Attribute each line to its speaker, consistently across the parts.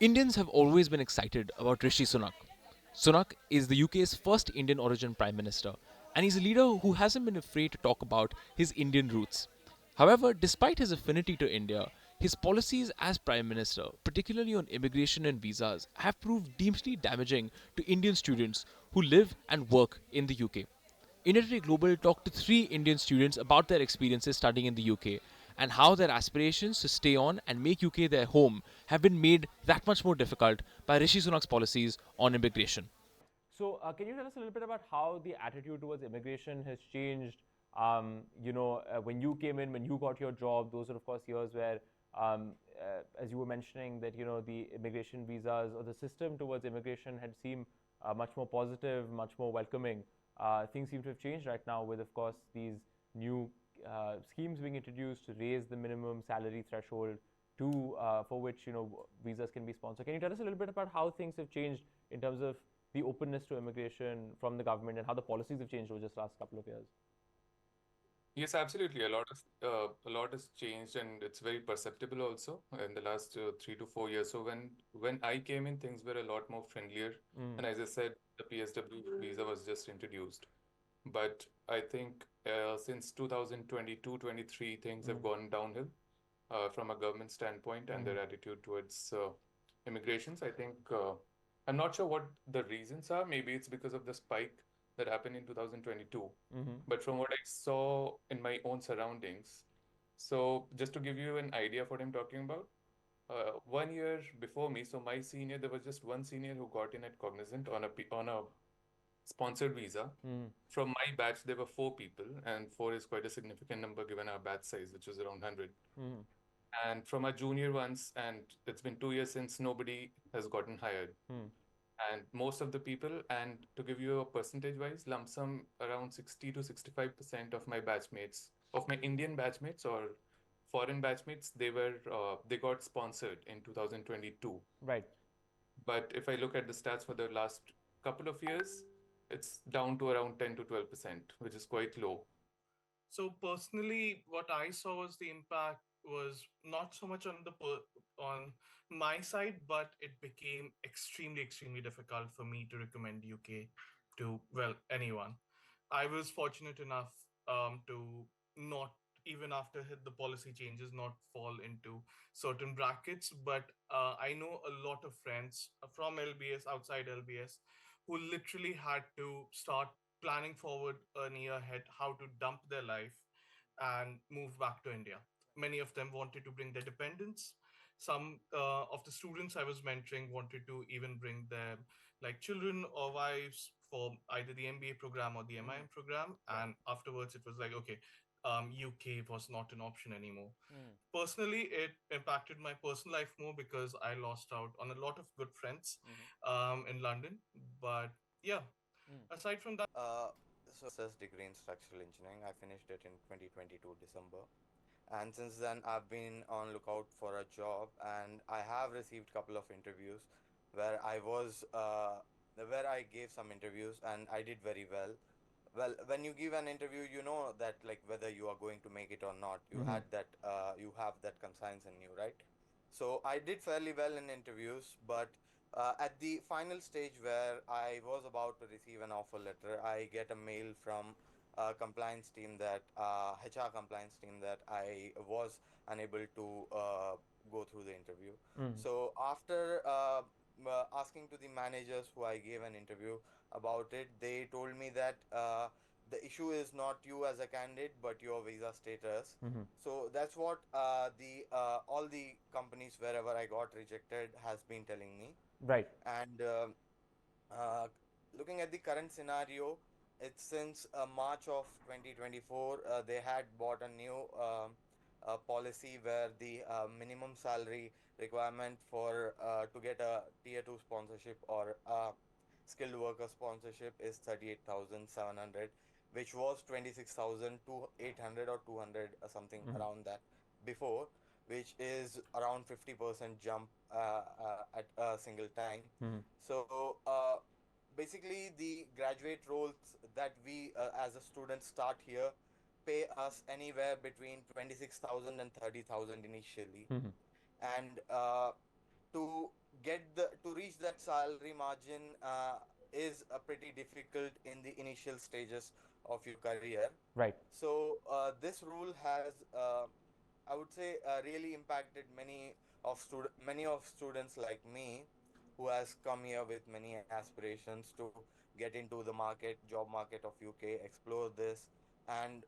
Speaker 1: Indians have always been excited about Rishi Sunak. Sunak is the UK's first Indian origin Prime Minister, and he's a leader who hasn't been afraid to talk about his Indian roots. However, despite his affinity to India, his policies as Prime Minister, particularly on immigration and visas, have proved deeply damaging to Indian students who live and work in the UK. India Today Global talked to three Indian students about their experiences studying in the UK and how their aspirations to stay on and make UK their home have been made that much more difficult by Rishi Sunak's policies on immigration. So, can you tell us a little bit about how the attitude towards immigration has changed? When you came in, when you got your job, those are of course years where, as you were mentioning, that the immigration visas or the system towards immigration had seemed much more positive, much more welcoming. Things seem to have changed right now with, of course, these new schemes being introduced to raise the minimum salary threshold to for which visas can be sponsored. Can you tell us a little bit about how things have changed in terms of the openness to immigration from the government and how the policies have changed over just last couple of years?
Speaker 2: Yes, absolutely. A lot has changed, and it's very perceptible also in the last 3 to 4 years. So when I came in, things were a lot more friendlier,
Speaker 1: Mm.
Speaker 2: and as I said, the PSW visa was just introduced. But I think since 2022-23, things have
Speaker 1: Mm.
Speaker 2: gone downhill from a government standpoint and
Speaker 1: Mm.
Speaker 2: their attitude towards immigrations. I think I'm not sure what the reasons are. Maybe it's because of the spike that happened in 2022.
Speaker 1: Mm-hmm.
Speaker 2: But from what I saw in my own surroundings, so just to give you an idea of what I'm talking about, 1 year before me, so my senior, there was just one senior who got in at Cognizant on a sponsored visa.
Speaker 1: Mm.
Speaker 2: From my batch, there were four people, and four is quite a significant number given our batch size, which is around 100.
Speaker 1: Mm.
Speaker 2: And from our junior ones, and it's been 2 years since nobody has gotten hired.
Speaker 1: Mm.
Speaker 2: And most of the people, and to give you a percentage wise, lump sum around 60 to 65% of my batchmates, of my Indian batchmates or foreign batchmates, they got sponsored in 2022.
Speaker 1: Right.
Speaker 2: But if I look at the stats for the last couple of years, it's down to around 10 to 12%, which is quite low.
Speaker 3: So personally, what I saw was the impact was not so much on my side, but it became extremely difficult for me to recommend UK to anyone. I was fortunate enough to not even after the policy changes not fall into certain brackets, but I know a lot of friends from LBS outside LBS who literally had to start planning forward a year ahead how to dump their life and move back to India. Many of them wanted to bring their dependents. Some of the students I was mentoring wanted to even bring their like children or wives for either the MBA program or the
Speaker 1: Mm.
Speaker 3: MIM program.
Speaker 1: Yeah.
Speaker 3: And afterwards, it was like, okay, UK was not an option anymore.
Speaker 1: Mm.
Speaker 3: Personally, it impacted my personal life more because I lost out on a lot of good friends
Speaker 1: Mm-hmm.
Speaker 3: in London. But yeah,
Speaker 1: Mm.
Speaker 3: aside from that,
Speaker 4: Master's degree in structural engineering. I finished it in 2022 December. And since then, I've been on lookout for a job, and I have received a couple of interviews where where I gave some interviews and I did very well. Well, when you give an interview, you know that like whether you are going to make it or not.
Speaker 1: Mm-hmm.
Speaker 4: You have that conscience in you, right? So I did fairly well in interviews, but at the final stage where I was about to receive an offer letter, I get a mail from compliance team that HR compliance team that I was unable to go through the interview.
Speaker 1: Mm.
Speaker 4: So after asking to the managers who I gave an interview about it, they told me that the issue is not you as a candidate but your visa status.
Speaker 1: Mm-hmm.
Speaker 4: So that's what the all the companies wherever I got rejected has been telling me.
Speaker 1: Right.
Speaker 4: And uh, looking at the current scenario, it's since March of 2024, they had bought a new policy where the minimum salary requirement for to get a tier 2 sponsorship or skilled worker sponsorship is 38,700, which was 26,000 to 800 or 200 something
Speaker 1: Mm-hmm.
Speaker 4: around that before, which is around 50% jump at a single time.
Speaker 1: Mm-hmm.
Speaker 4: So basically, the graduate roles that we as a student start here pay us anywhere between 26,000 and 30,000 initially,
Speaker 1: Mm-hmm.
Speaker 4: and to get salary margin is pretty difficult in the initial stages of your career.
Speaker 1: Right.
Speaker 4: So this rule has, I would say, really impacted many of students like me, who has come here with many aspirations to get into the job market of UK, explore this, and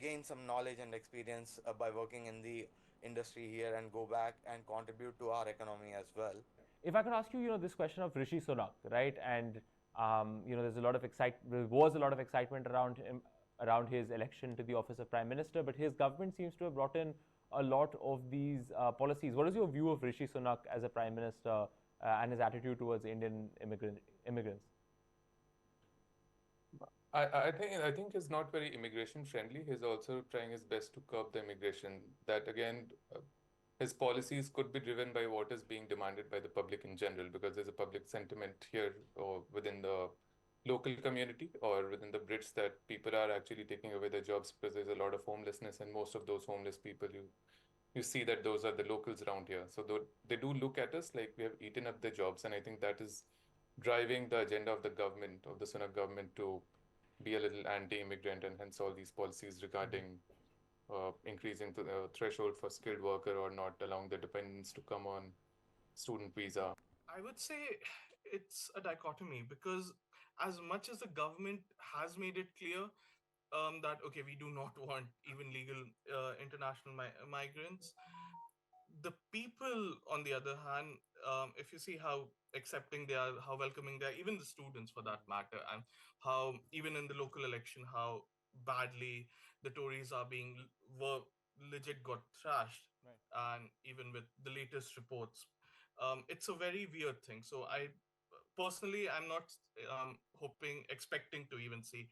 Speaker 4: gain some knowledge and experience by working in the industry here, and go back and contribute to our economy as well.
Speaker 1: If I could ask you, this question of Rishi Sunak, right? And there's a lot of there was a lot of excitement around him, around his election to the office of Prime Minister, but his government seems to have brought in a lot of these policies. What is your view of Rishi Sunak as a Prime Minister and his attitude towards Indian immigrants?
Speaker 2: I think he's not very immigration friendly. He's also trying his best to curb the immigration. That again, his policies could be driven by what is being demanded by the public in general, because there's a public sentiment here or within the local community or within the Brits that people are actually taking away their jobs because there's a lot of homelessness, and most of those homeless people you see that those are the locals around here. So they do look at us like we have eaten up their jobs, and I think that is driving the agenda of the government, of the Sunak government, to be a little anti-immigrant, and hence all these policies regarding increasing the threshold for skilled worker or not allowing the dependents to come on student visa.
Speaker 3: I would say it's a dichotomy because as much as the government has made it clear that okay, we do not want even legal international migrants, the people on the other hand, if you see how accepting they are, how welcoming they are, even the students for that matter, and how even in the local election how badly the Tories are being were legit got thrashed,
Speaker 1: Right.
Speaker 3: and even with the latest reports, it's a very weird thing. So I personally, I'm not expecting to even see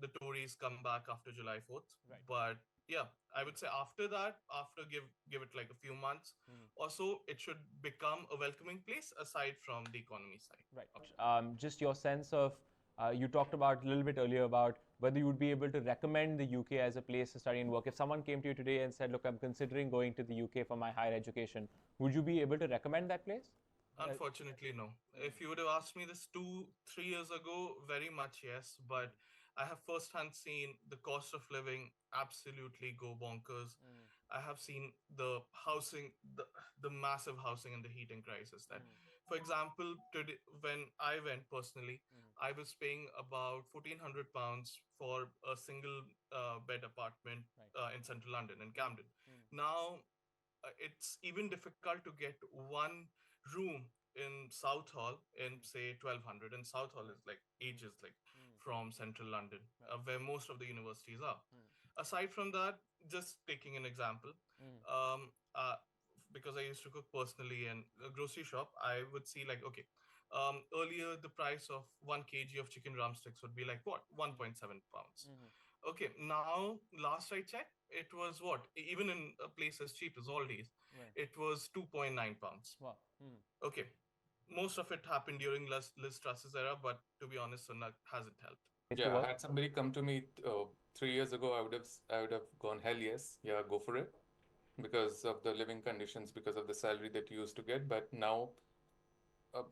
Speaker 3: the Tories come back after July 4th.
Speaker 1: Right.
Speaker 3: But yeah, I would say after that, after give it like a few months or so, it should become a welcoming place aside from the economy side.
Speaker 1: Right. Just your sense of, you talked about a little bit earlier about whether you would be able to recommend the UK as a place to study and work. If someone came to you today and said, look, I'm considering going to the UK for my higher education, would you be able to recommend that place?
Speaker 3: Unfortunately, no. If you would have asked me this 3 years ago, very much yes. But I have firsthand seen the cost of living absolutely go bonkers. I have seen the housing, the massive housing and the heating crisis. That, for example, today when I went personally, I was paying about £1,400 for a single bed apartment in central London in Camden. Now it's even difficult to get one room in South Hall in say 1200, and South Hall is like ages like from central London, where most of the universities are. Aside from that, just taking an example, um, uh, because I used to cook personally and a grocery shop, I would see like okay, earlier the price of 1 kg of chicken drumsticks would be like what, 1.7 pounds. Okay, now last I checked, it was what, even in a place as cheap as Aldi's, it was 2.9 pounds.
Speaker 1: Wow.
Speaker 3: Okay, most of it happened during Liz Truss's era, but to be honest, Sunak hasn't helped.
Speaker 2: Yeah, had somebody come to me 3 years ago, I would have gone, hell yes, yeah, go for it, because of the living conditions, because of the salary that you used to get. But now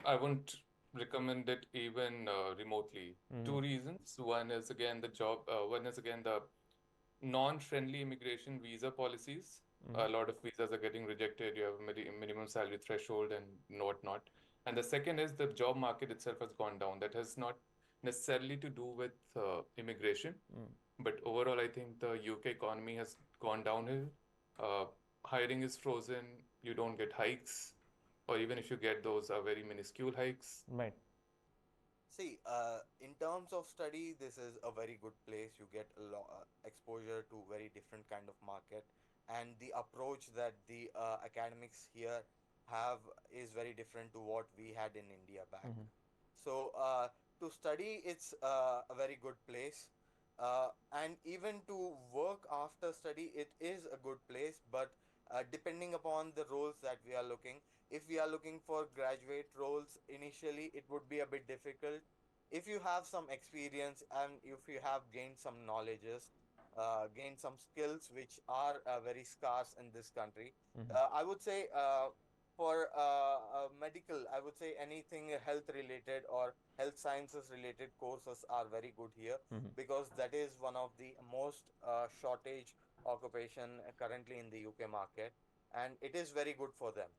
Speaker 2: I wouldn't recommend it even remotely. Two reasons. One is again the job. One is again the non-friendly immigration visa policies. A lot of visas are getting rejected. You have a minimum salary threshold and whatnot. And the second is the job market itself has gone down. That has not necessarily to do with immigration, but overall, I think the UK economy has gone downhill. Uh, Hiring is frozen. You don't get hikes, or even if you get those, are very minuscule hikes.
Speaker 1: Right.
Speaker 4: See, in terms of study, this is a very good place. You get a lot exposure to very different kind of market, and the approach that the academics here have is very different to what we had in India back. So to study, it's a very good place, and even to work after study, it is a good place. But depending upon the roles that we are looking, if we are looking for graduate roles, initially it would be a bit difficult. If you have some experience and if you have gained some knowledges, gained some skills which are very scarce in this country, I would say for medical, I would say anything health related or health sciences related courses are very good here,
Speaker 1: Mhm.
Speaker 4: because that is one of the most shortage occupation currently in the UK market, and it is very good for them.